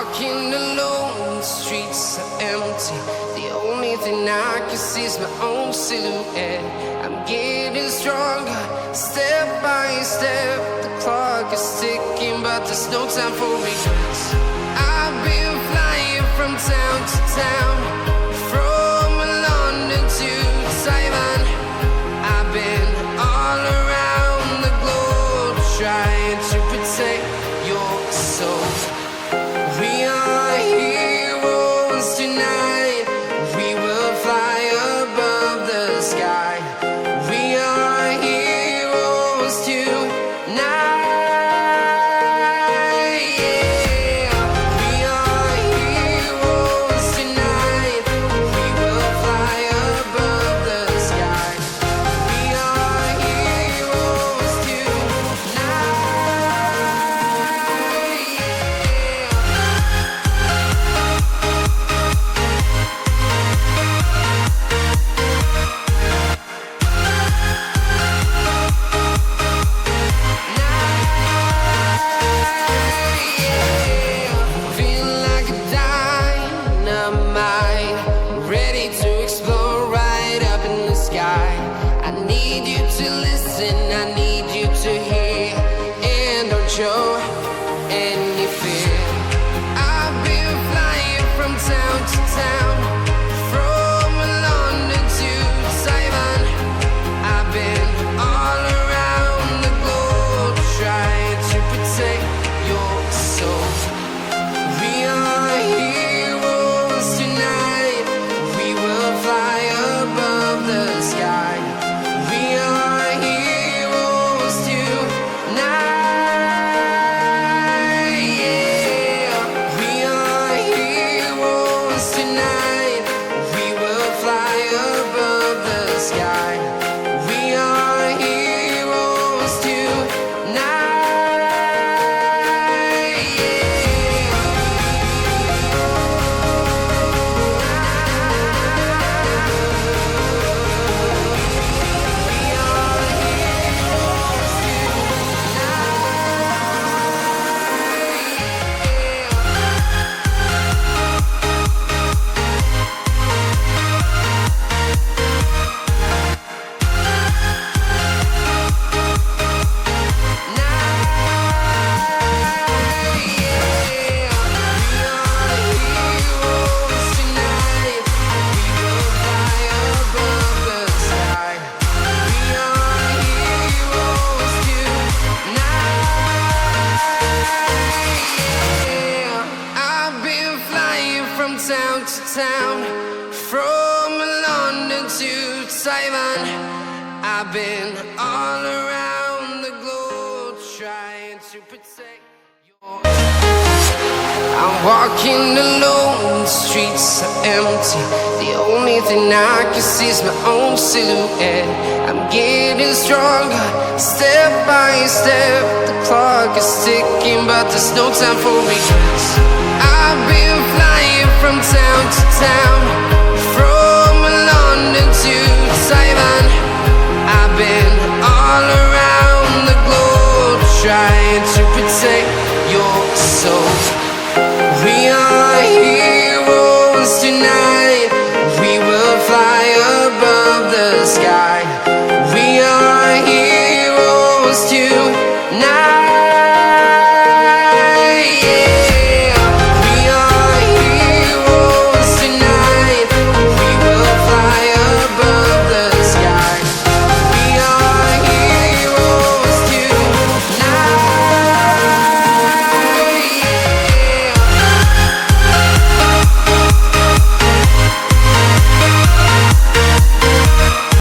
walking alone, the streets are empty. The only thing I can see is my own silhouette. I'm getting stronger, step by step. The clock is ticking, but there's no time for regrets. I've been flying from town to town, from London to Taiwan. I've been all around the globe, trying to protect your soul. We are heroes tonight. We will fly above the sky. We are heroes tonight. Yeah. We are heroes tonight. We will fly above the sky. We are heroes tonight. Feeling like a dynamite, ready to explode right up in the sky. I need you to listen, I need you to hear, and don't show any fear. I've been flying from town to town, from London to Taiwan. I've been all around the globe, trying to protect your soul. We are heroes tonight. We will fly above the sky. We are heroes tonight. Yeah. We are heroes tonight. We will fly above the sky. We are heroes tonight. Town to town, from London to Taiwan. I've been all around the globe, trying to protect your. I'm walking alone, the streets are empty. The only thing I can see is my own silhouette. I'm getting stronger, step by step. The clock is ticking, but there's no time for regrets. I've been flying from town to town,